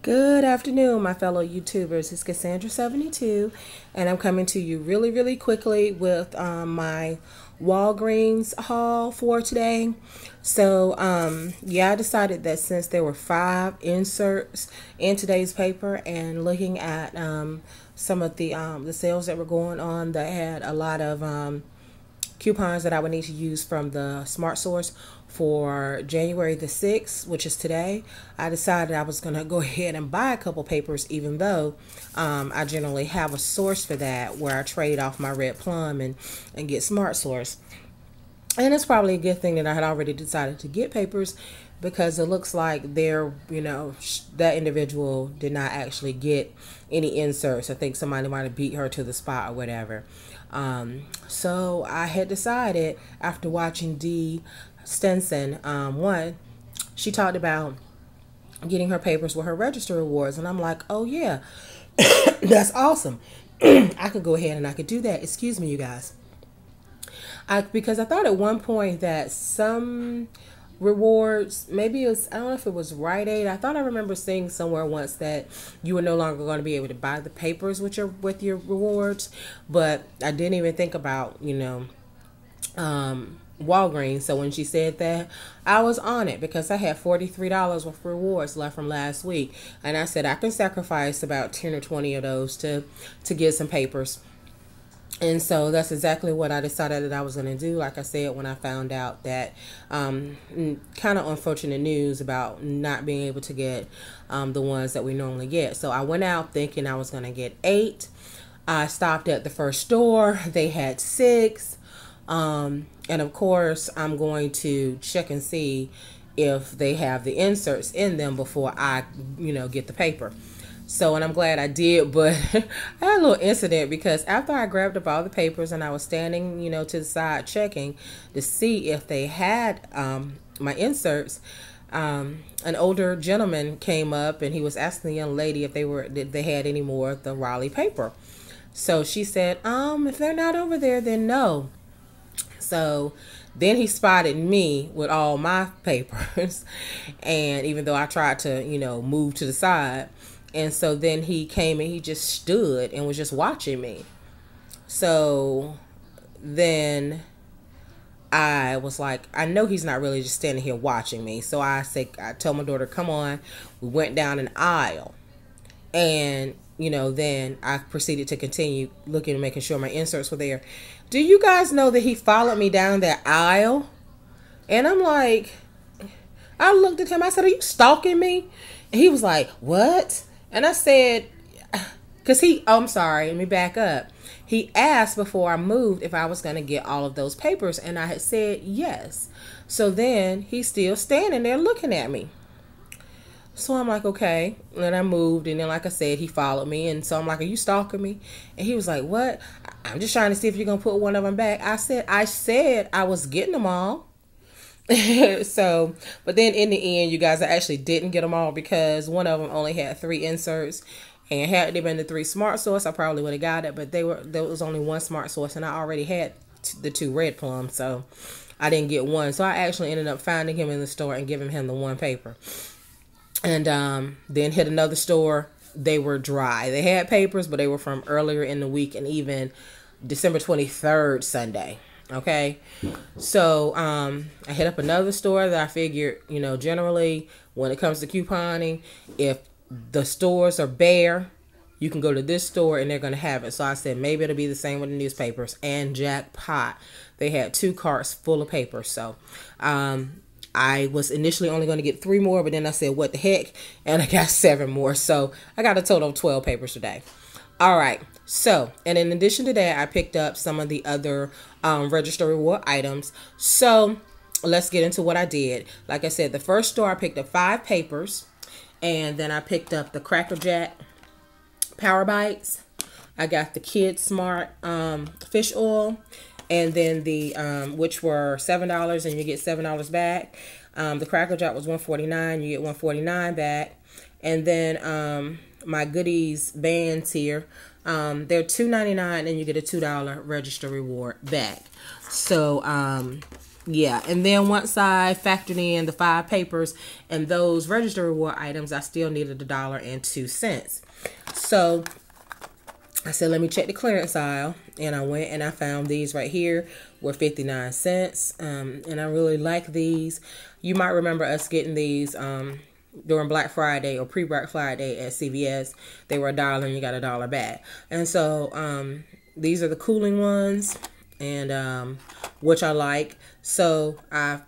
Good afternoon, my fellow YouTubers. It's Cassandra72, and I'm coming to you really quickly with my Walgreens haul for today. So, yeah, I decided that since there were 5 inserts in today's paper, and looking at some of the sales that were going on that had a lot of coupons that I would need to use from the Smart Source for January the 6th, which is today, I decided I was going to go ahead and buy a couple papers, even though I generally have a source for that where I trade off my Red Plum and get Smart Source. And it's probably a good thing that I had already decided to get papers, because it looks like that individual did not actually get any inserts. I think somebody might have beat her to the spot or whatever. So I had decided, after watching Dee Stinson, she talked about getting her papers with her register rewards, and I'm like, oh yeah, that's awesome. I could go ahead and I could do that. Excuse me, you guys. Because I thought at one point that some rewards, maybe it was, I don't know if it was Rite Aid. I thought I remember seeing somewhere once that you were no longer going to be able to buy the papers with your rewards, but I didn't even think about Walgreens. So when she said that, I was on it, because I had $43 worth of rewards left from last week, and I said I can sacrifice about 10 or 20 of those to get some papers. And so that's exactly what I decided that I was going to do. Like I said, when I found out that kind of unfortunate news about not being able to get the ones that we normally get. So I went out thinking I was going to get 8. I stopped at the first store. They had 6. And of course, I'm going to check and see if they have the inserts in them before I, get the paper. So, and I'm glad I did, but I had a little incident, because after I grabbed up all the papers and I was standing, to the side checking to see if they had my inserts, an older gentleman came up and he was asking the young lady if they had any more of the Raleigh paper. So she said, if they're not over there, then no. So then he spotted me with all my papers, and even though I tried to, move to the side. And so then he came and he just stood and was just watching me. So then I was like, I know he's not really just standing here watching me. So I told my daughter, come on. We went down an aisle. And, then I proceeded to continue looking and making sure my inserts were there. Do you guys know that he followed me down that aisle? And I'm like, I looked at him. I said, are you stalking me? And he was like, what? And I said, because I'm sorry, let me back up. He asked before I moved if I was going to get all of those papers, and I had said yes. So then he's still standing there looking at me. So I'm like, okay. And then I moved, and then, like I said, he followed me. And so I'm like, are you stalking me? And he was like, what? I'm just trying to see if you're going to put one of them back. I said I was getting them all. So, but then in the end, you guys, I actually didn't get them all, because one of them only had 3 inserts, and had they been the 3 Smart Source, I probably would have got it. But there was only 1 Smart Source, and I already had the 2 Red Plum, so I didn't get one. So I actually ended up finding him in the store and giving him the 1 paper, and then hit another store. They were dry. They had papers, but they were from earlier in the week, and even December 23rd, Sunday. Okay, so I hit up another store that I figured, generally when it comes to couponing, if the stores are bare, you can go to this store and they're going to have it. So I said maybe it'll be the same with the newspapers, and jackpot, they had 2 carts full of paper. So I was initially only going to get 3 more, but then I said what the heck, and I got 7 more. So I got a total of 12 papers today. All right. So, and in addition to that, I picked up some of the other register reward items. So let's get into what I did. Like I said, the first store I picked up 5 papers, and then I picked up the Cracker Jack Power Bites. I got the Kid Smart fish oil, and then the which were $7 and you get $7 back. The Cracker Jack was $1.49, you get $1.49 back, and then my goodies bands here. They're $2.99 and you get a $2 register reward back. So Yeah, and then once I factored in the 5 papers and those register reward items, I still needed $1.02. So I said, let me check the clearance aisle, and I went and I found these right here were 59 cents. And I really like these. You might remember us getting these during Black Friday or pre-Black Friday at CVS. They were $1 and you got $1 back. And so these are the cooling ones, and which I like. So I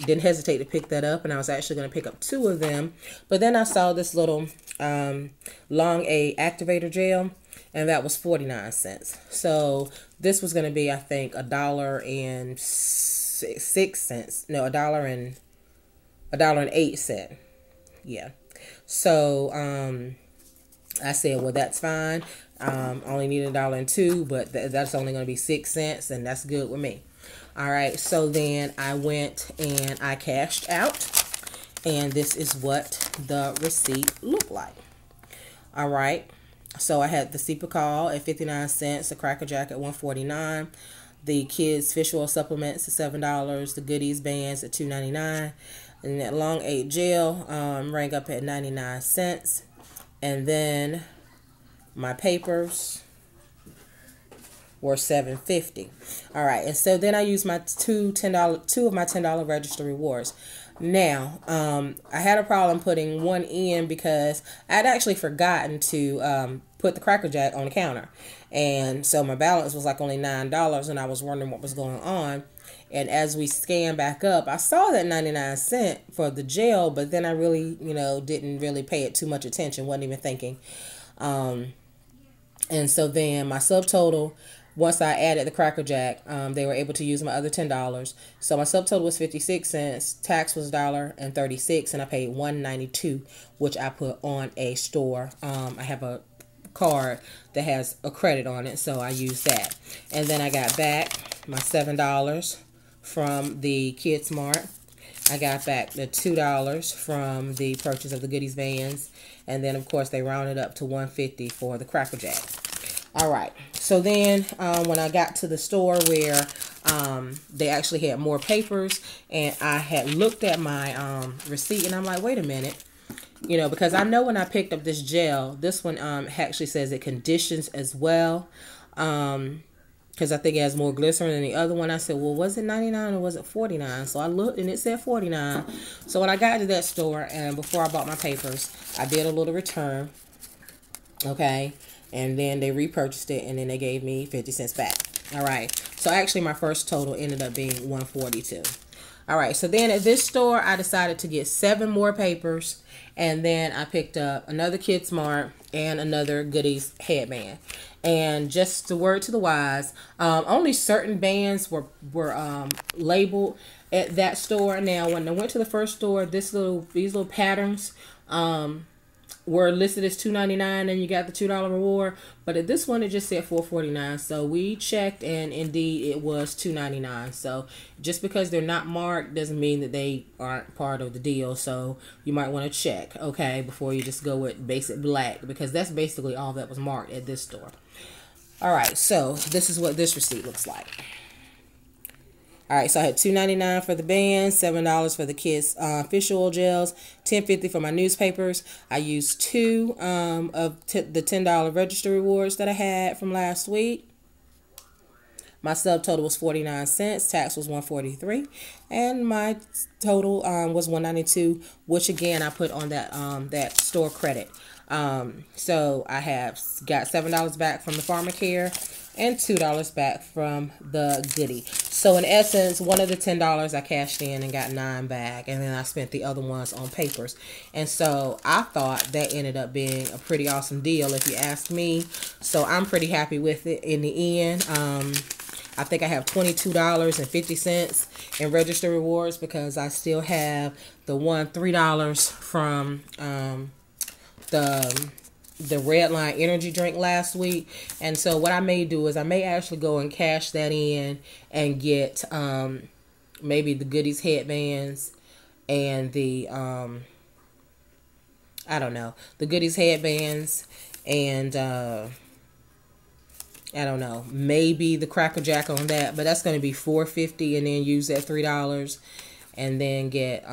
didn't hesitate to pick that up, and I was actually going to pick up 2 of them. But then I saw this little long A activator gel, and that was 49 cents. So this was going to be, I think, $1.06. No, $1.08. Yeah. So I said, well, that's fine. Only need $1.02, but that's only going to be 6 cents, and that's good with me. All right. So then I went and I cashed out, and this is what the receipt looked like. All right. So I had the Call at 59 cents, the Cracker Jack at $1.49, the kids fish oil supplements at $7, the goodies bands at $2.99, and that long 8 gel rang up at 99 cents, and then my papers were $7.50. All right, and so then I used my two of my $10 register rewards. Now, I had a problem putting one in because I'd actually forgotten to put the Cracker Jack on the counter. And so my balance was like only $9, and I was wondering what was going on. And as we scanned back up, I saw that 99 cents for the gel, but then I really, didn't really pay it too much attention, wasn't even thinking. And so then my subtotal, once I added the Cracker Jack, they were able to use my other $10. So my subtotal was 56 cents. Tax was $1.36, and I paid $1.92, which I put on a store. I have a card that has a credit on it, so I used that. And then I got back my $7 from the Kids Mart. I got back the $2 from the purchase of the goodies vans, and then of course they rounded up to $1.50 for the Cracker Jack. All right, so then when I got to the store where they actually had more papers, and I had looked at my receipt, and I'm like, wait a minute, because I know when I picked up this gel, this one actually says it conditions as well, because I think it has more glycerin than the other one. I said, well, was it 99 or was it 49? So I looked, and it said 49. So when I got to that store, and before I bought my papers, I did a little return, okay? And then they repurchased it, and then they gave me 50 cents back. All right. So actually my first total ended up being $1.42. All right. So then at this store, I decided to get 7 more papers. And then I picked up another Kids Mart and another goodies headband. And just the word to the wise, only certain bands were labeled at that store. Now, when I went to the first store, these little patterns, were listed as $2.99, and you got the $2 reward. But at this one, it just said $4.49. So we checked, and indeed it was $2.99. So just because they're not marked doesn't mean that they aren't part of the deal. So you might want to check, okay, before you just go with basic black, because that's basically all that was marked at this store. All right, so this is what this receipt looks like. All right, so I had $2.99 for the band, $7 for the kids fish oil gels, $10.50 for my newspapers. I used 2 of the $10 register rewards that I had from last week. My subtotal was 49 cents. Tax was $1.43, and my total was $1.92, which again I put on that store credit. So I have got $7 back from the pharmacare and $2 back from the goodie. So in essence, one of the $10 I cashed in and got 9 back, and then I spent the other ones on papers. And so I thought that ended up being a pretty awesome deal, if you ask me. So I'm pretty happy with it in the end. I think I have $22.50 in register rewards, because I still have the $3 from the Red Line energy drink last week. And so what I may do is I may actually go and cash that in and get maybe the goodies headbands and the I don't know, the goodies headbands and I don't know, maybe the Cracker Jack on that, but that's going to be $4.50, and then use that $3 and then get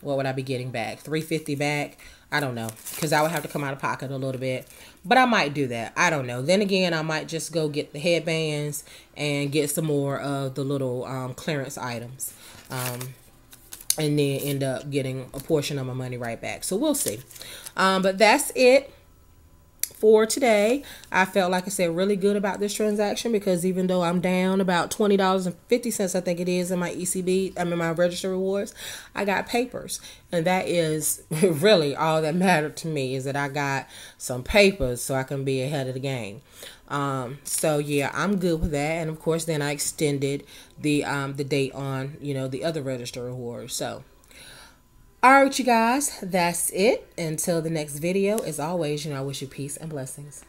what would I be getting back? $3.50 back. I don't know, because I would have to come out of pocket a little bit, but I might do that. I don't know. Then again, I might just go get the headbands and get some more of the little clearance items, and then end up getting a portion of my money right back. So we'll see. But that's it for today. I felt, like I said, really good about this transaction, because even though I'm down about $20.50, I think it is, in my my register rewards, I got papers, and that is really all that mattered to me, is that I got some papers so I can be ahead of the game. So yeah, I'm good with that. And of course, then I extended the date on, the other register rewards. So all right, you guys, that's it. Until the next video, as always, I wish you peace and blessings.